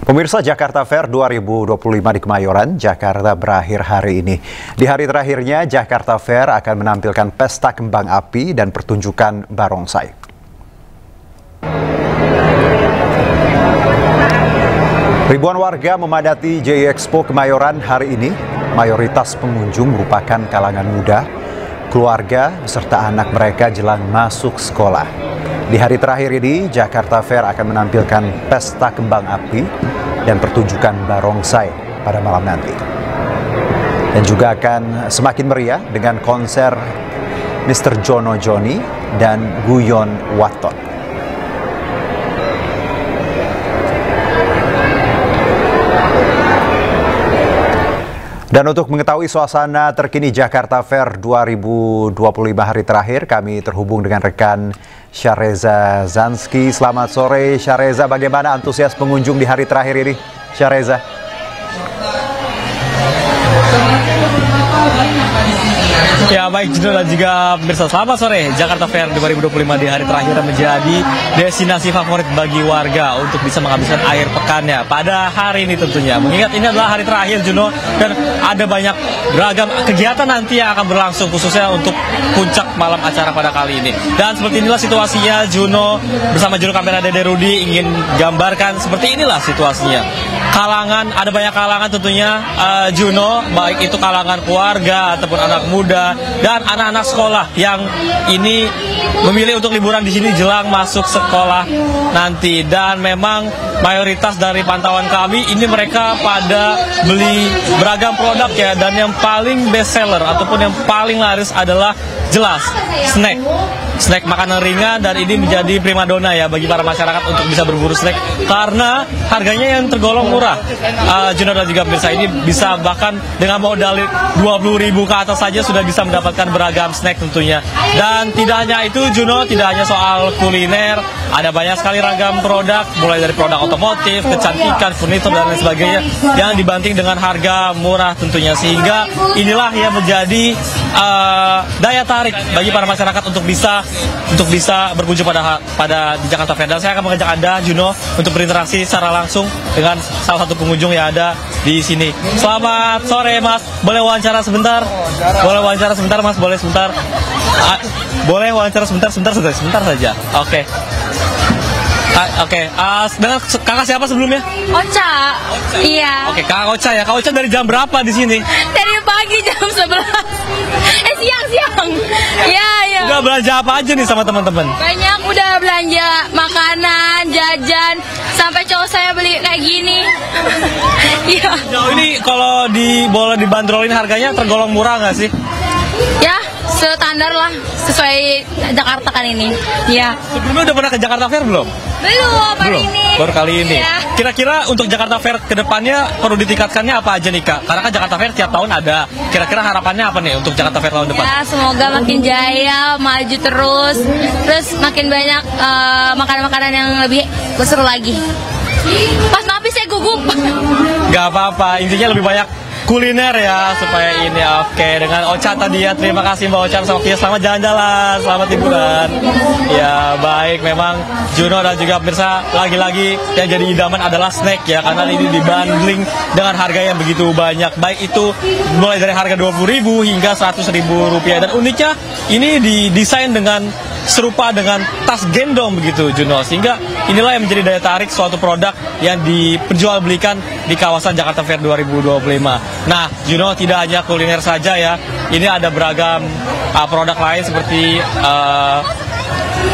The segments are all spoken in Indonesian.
Pemirsa, Jakarta Fair 2025 di Kemayoran, Jakarta berakhir hari ini. Di hari terakhirnya, Jakarta Fair akan menampilkan pesta kembang api dan pertunjukan barongsai. Ribuan warga memadati JI Expo Kemayoran hari ini. Mayoritas pengunjung merupakan kalangan muda, keluarga beserta anak mereka jelang masuk sekolah. Di hari terakhir ini, Jakarta Fair akan menampilkan pesta kembang api dan pertunjukan barongsai pada malam nanti. Dan juga akan semakin meriah dengan konser Mr. Jono Joni dan Guyon Waton. Dan untuk mengetahui suasana terkini Jakarta Fair 2025 hari terakhir, kami terhubung dengan rekan Syareza Zanski. Selamat sore Syareza, bagaimana antusias pengunjung di hari terakhir ini, Syareza? Ya baik, Juno dan juga pemirsa, selamat sore. Jakarta Fair 2025 di hari terakhir menjadi destinasi favorit bagi warga untuk bisa menghabiskan akhir pekannya pada hari ini tentunya. Mengingat ini adalah hari terakhir, Juno, dan ada banyak beragam kegiatan nanti yang akan berlangsung khususnya untuk puncak malam acara pada kali ini. Dan seperti inilah situasinya, Juno, bersama juru kamera Dede Rudi ingin gambarkan seperti inilah situasinya. Ada banyak kalangan tentunya, Juno, baik itu kalangan keluarga ataupun anak muda dan anak-anak sekolah yang ini memilih untuk liburan di sini jelang masuk sekolah nanti. Dan memang mayoritas dari pantauan kami ini mereka pada beli beragam produk ya, dan yang paling best seller ataupun yang paling laris adalah jelas snack makanan ringan, dan ini menjadi primadona ya bagi para masyarakat untuk bisa berburu snack karena harganya yang tergolong murah. Juno dan juga pemirsa, ini bisa bahkan dengan modal 20.000 ke atas saja sudah bisa mendapatkan beragam snack tentunya. Dan tidak hanya itu, Juno, tidak hanya soal kuliner, ada banyak sekali ragam produk, mulai dari produk otomotif, kecantikan, furnitur dan lain sebagainya yang dibanting dengan harga murah tentunya, sehingga inilah yang menjadi daya tarik bagi para masyarakat untuk bisa berkunjung pada di Jakarta Fair. Dan saya akan mengajak Anda, Juno, untuk berinteraksi secara langsung dengan salah satu pengunjung yang ada di sini. Selamat sore, Mas. Boleh wawancara sebentar? Boleh wawancara sebentar, Mas? Boleh sebentar? Boleh wawancara sebentar saja. Oke. Dengan kakak siapa sebelumnya? Ocha. Iya. Oke, Kak Ocha ya. Kak Ocha dari jam berapa di sini? Dari pagi jam 11. Siang. Ya. Udah belanja apa aja nih sama teman-teman? Banyak, udah belanja makanan, jajan, sampai cowok saya beli kayak gini. Iya. Jauh ini kalau boleh dibanderolin harganya tergolong murah nggak sih? Ya, standar lah, sesuai Jakarta kan ini. Iya. Sebelumnya udah pernah ke Jakarta Fair belum? Belum. Baru kali ini. Ya. Kira-kira untuk Jakarta Fair ke depannya perlu ditingkatkannya apa aja nih, Kak? Karena kan Jakarta Fair tiap tahun ada. Kira-kira harapannya apa nih untuk Jakarta Fair tahun depan? Ya, semoga makin jaya, maju terus makin banyak makanan-makanan yang lebih seru lagi. Pas maaf saya gugup. Gak apa-apa, intinya lebih banyak kuliner ya supaya ini. Oke, dengan Ocha tadi ya, terima kasih Mbak Ocha sama waktunya. Selamat jalan-jalan, selamat liburan. Ya baik, memang Juno dan juga pemirsa, lagi-lagi yang jadi idaman adalah snack ya, karena ini dibanding dengan harga yang begitu banyak, baik itu mulai dari harga 20.000 hingga 100.000 rupiah. Dan uniknya ini didesain dengan serupa dengan tas gendong begitu, Juno, sehingga inilah yang menjadi daya tarik suatu produk yang diperjualbelikan di kawasan Jakarta Fair 2025. Nah, Juno, tidak hanya kuliner saja ya, ini ada beragam produk lain seperti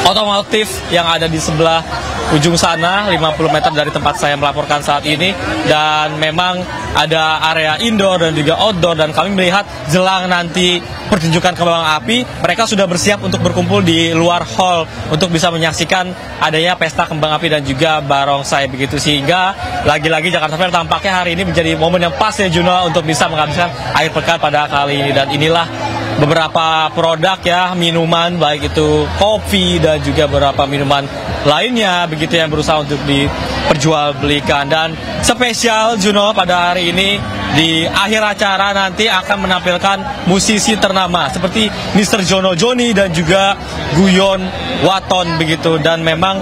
otomotif yang ada di sebelah ujung sana, 50 meter dari tempat saya melaporkan saat ini. Dan memang ada area indoor dan juga outdoor, dan kami melihat jelang nanti pertunjukan kembang api, mereka sudah bersiap untuk berkumpul di luar hall untuk bisa menyaksikan adanya pesta kembang api dan juga barongsai begitu. Sehingga lagi-lagi Jakarta Fair tampaknya hari ini menjadi momen yang pas ya, Juno, untuk bisa menghabiskan akhir pekan pada kali ini. Dan inilah beberapa produk ya, minuman, baik itu kopi dan juga beberapa minuman lainnya begitu yang berusaha untuk diperjualbelikan. Dan spesial, Juno, pada hari ini di akhir acara nanti akan menampilkan musisi ternama seperti Mr. Jono Joni dan juga Guyon Waton begitu. Dan memang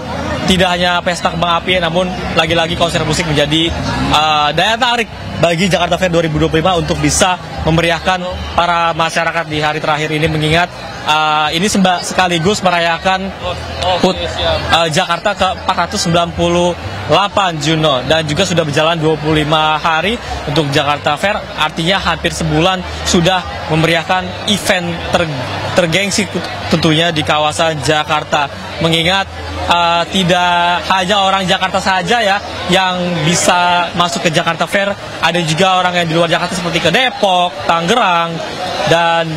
tidak hanya pesta kembang api, namun lagi-lagi konser musik menjadi daya tarik bagi Jakarta Fair 2025 untuk bisa memeriahkan para masyarakat di hari terakhir ini, mengingat ini sekaligus merayakan HUT Jakarta ke 498 Juno, dan juga sudah berjalan 25 hari untuk Jakarta Fair, artinya hampir sebulan sudah memeriahkan event tergengsi tentunya di kawasan Jakarta, mengingat tidak hanya orang Jakarta saja ya yang bisa masuk ke Jakarta Fair, ada juga orang yang di luar Jakarta seperti ke Depok, Tangerang, dan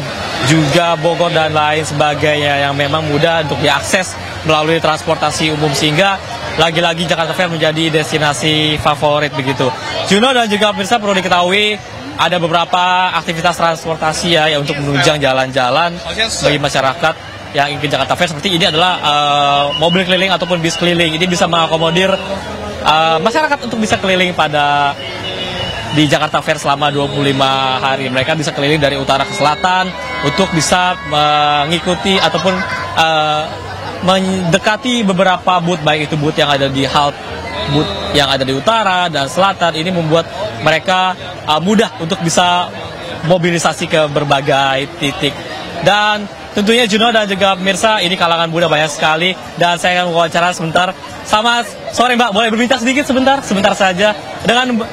juga Bogor dan lain sebagainya yang memang mudah untuk diakses melalui transportasi umum, sehingga lagi-lagi Jakarta Fair menjadi destinasi favorit begitu. Juno dan juga pemirsa, perlu diketahui ada beberapa aktivitas transportasi ya untuk menunjang jalan-jalan bagi masyarakat yang ingin ke Jakarta Fair. Seperti ini adalah mobil keliling ataupun bis keliling. Ini bisa mengakomodir masyarakat untuk bisa keliling di Jakarta Fair selama 25 hari. Mereka bisa keliling dari utara ke selatan untuk bisa mengikuti ataupun mendekati beberapa booth, baik itu booth yang ada di halte, booth yang ada di utara dan selatan. Ini membuat mereka mudah untuk bisa mobilisasi ke berbagai titik. Dan tentunya Juno dan juga pemirsa, ini kalangan muda banyak sekali, dan saya akan wawancara sebentar sama, sorry Mbak, boleh berbincang sedikit sebentar saja dengan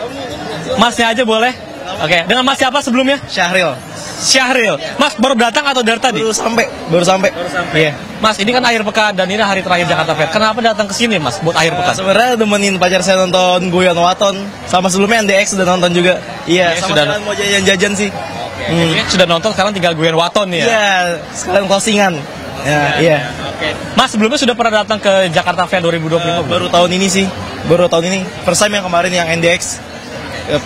Masnya aja boleh? Oke, dengan Mas siapa sebelumnya? Syahril. Mas baru datang atau dari tadi? Baru sampai. Iya. Mas, ini kan akhir pekan dan ini hari terakhir Jakarta Fair. Kenapa datang ke sini, Mas, buat akhir pekan? Sebenarnya nemenin pacar saya nonton Guyon Waton, sama sebelumnya NDX sudah nonton juga. Iya, sama sudah mau jajan sih. Sudah nonton, sekarang tinggal Guyon Waton ya? Iya, sekarang closingan. Ya, iya. Oke. Mas, sebelumnya sudah pernah datang ke Jakarta Fair 2025? Baru tahun ini sih. First time yang kemarin yang NDX.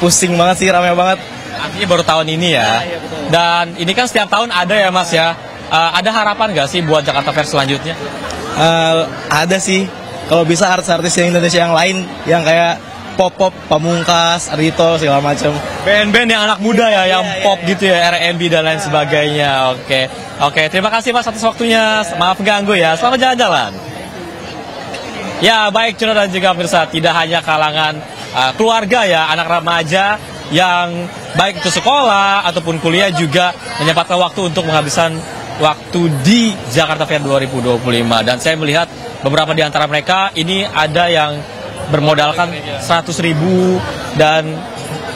Pusing banget sih, ramai banget. Artinya baru tahun ini ya. Dan ini kan setiap tahun ada ya Mas ya. Ada harapan nggak sih buat Jakarta Fair selanjutnya? Ada sih. Kalau bisa artis-artis Indonesia yang lain, yang kayak pop, Pamungkas, Ardhito, segala macam. Band-band yang anak muda ya, yang pop gitu ya, R&B dan lain sebagainya. Oke, terima kasih Mas atas waktunya. Maaf ganggu ya. Selamat jalan-jalan. Ya, baik Juno dan juga pemirsa, tidak hanya kalangan keluarga ya, anak remaja yang baik itu sekolah ataupun kuliah juga menyempatkan waktu untuk menghabiskan waktu di Jakarta Fair 2025. Dan saya melihat beberapa di antara mereka ini ada yang bermodalkan 100.000 dan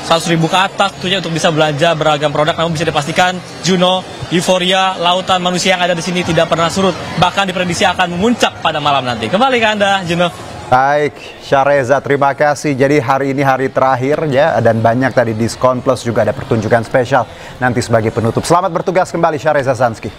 100.000 ke atas tentunya untuk bisa belanja beragam produk. Namun bisa dipastikan Juno, euforia lautan manusia yang ada di sini tidak pernah surut, bahkan diprediksi akan memuncak pada malam nanti. Kembali ke Anda, Juno. Baik, Syahreza, terima kasih. Jadi hari ini hari terakhir ya, dan banyak tadi diskon plus juga ada pertunjukan spesial nanti sebagai penutup. Selamat bertugas kembali Syahreza Zanski.